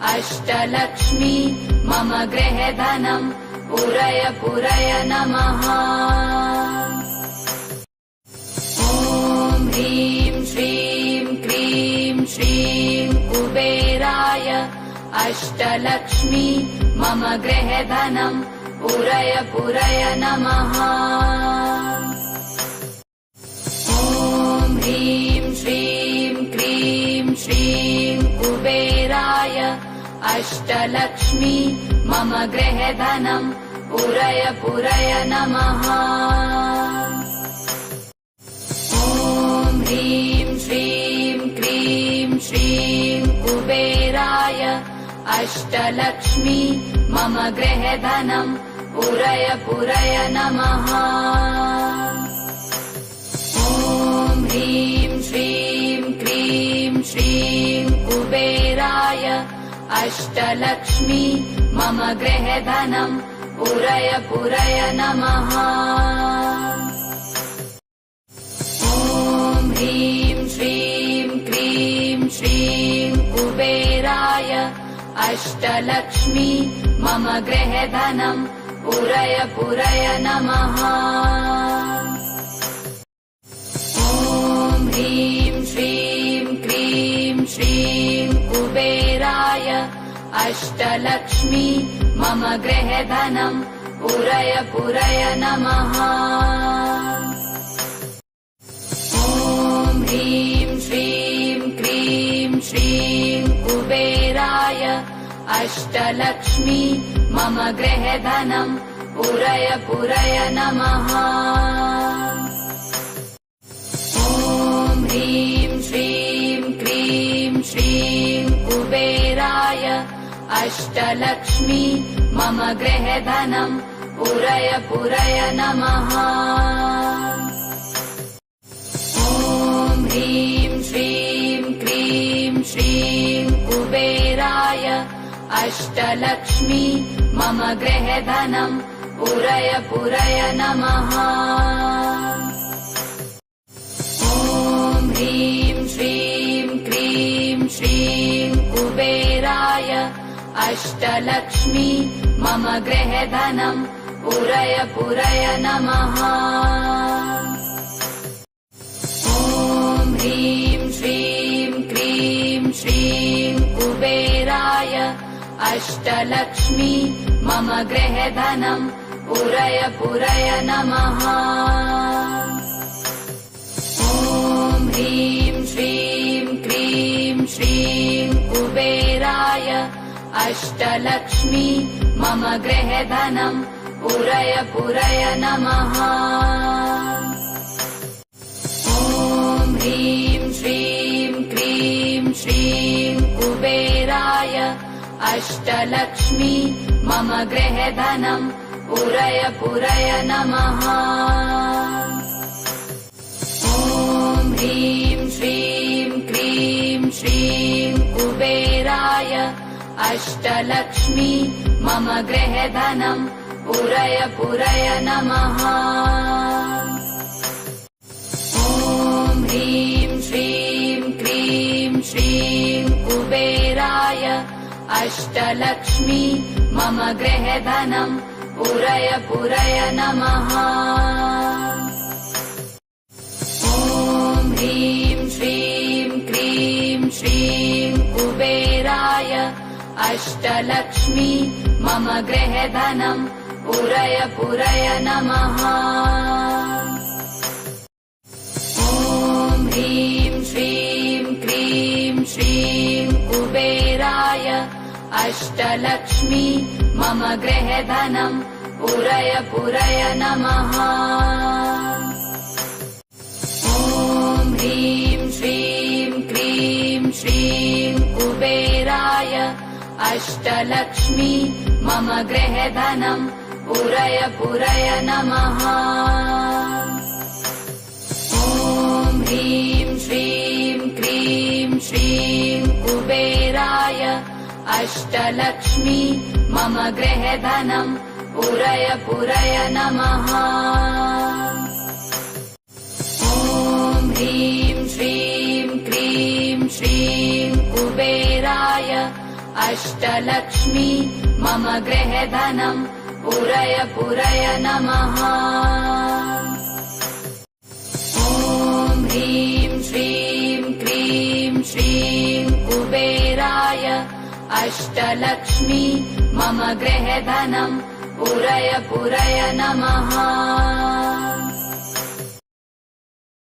अष्टलक्ष्मी मम गृहे धनम् पूरय पूरय नमः। ॐ ह्रीं श्रीं क्रीं श्रीं कुबेराय अष्टलक्ष्मी मम गृहे धनम् पूरय पूरय नमः। ॐ ह्रीं श्रीं क्रीं श्रीं कुबेराय अष्टलक्ष्मी मम गृहे धनम् पूरय पूरय नमः। ॐ ह्रीं श्रीं क्रीं श्रीं कुबेराय अष्टलक्ष्मी मम गृहे धनम् पूरय पूरय नमः। ॐ ह्रीं श्रीं क्रीं श्रीं कुबेराय अष्टलक्ष्मी मम गृहे धनम् पूरय पूरय नमः। ॐ ह्रीं श्रीं क्रीं श्रीं कुबेराय अष्टलक्ष्मी मम गृहे धनम् पूरय पूरय नमः। ॐ ह्रीं श्रीं क्रीं श्रीं कुबेराय अष्टलक्ष्मी मम गृहे धनम् पूरय पूरय नमः। ॐ ह्रीं श्रीं क्रीं श्रीं कुबेराय अष्टलक्ष्मी मम गृहे धनम् पूरय पूरय नमः। ॐ ह्रीं श्रीं क्रीं श्रीं कुबेराय अष्टलक्ष्मी मम गृहे धनम् पूरय पूरय नमः। ॐ ह्रीं श्रीं क्रीं श्रीं कुबेराय अष्टलक्ष्मी मम गृहे धनम् पूरय पूरय नमः। ॐ ह्रीं श्रीं क्रीं श्रीं कुबेराय अष्टलक्ष्मी मम गृहे धनम् पूरय पूरय नमः। ॐ ह्रीं श्रीं क्रीं श्रीं कुबेराय अष्टलक्ष्मी मम गृहे धनम् पूरय पूरय नमः। ॐ ह्रीं श्रीं क्रीं श्रीं कुबेराय अष्टलक्ष्मी मम गृहे धनम् पूरय पूरय नमः। ॐ ह्रीं श्रीं क्रीं श्रीं कुबेराय अष्टलक्ष्मी मम गृहे धनम् पूरय पूरय नमः। ॐ ह्रीं श्रीं क्रीं श्रीं कुबेराय अष्टलक्ष्मी मम गृहे धनम् पूरय पूरय नमः। ॐ ह्रीं श्रीं क्रीं श्रीं कुबेराय अष्टलक्ष्मी मम गृहे धनम् पूरय पूरय नमः। ॐ ह्रीं श्रीं क्रीं श्रीं कुबेराय अष्टलक्ष्मी मम गृहे धनम् पूरय पूरय नमः। ॐ ह्रीं श्रीं क्रीं श्रीं कुबेराय अष्टलक्ष्मी मम गृहे धनम् पूरय पूरय नमः। ॐ ह्रीं श्रीं क्रीं श्रीं कुबेराय अष्टलक्ष्मी मम गृहे धनम् पूरय पूरय नमः। ॐ ह्रीं श्रीं क्रीं श्रीं कुबेराय अष्टलक्ष्मी मम गृहे धनम् पूरय पूरय नमः। ॐ ह्रीं श्रीं क्रीं श्रीं कुबेराय अष्टलक्ष्मी मम गृहधनम् पुरय पुरय नमः। ॐ ह्रीं श्रीं क्रीं श्रीं कुबेराय अष्टलक्ष्मी मम गृहधनम् पुरय पुरय नमः।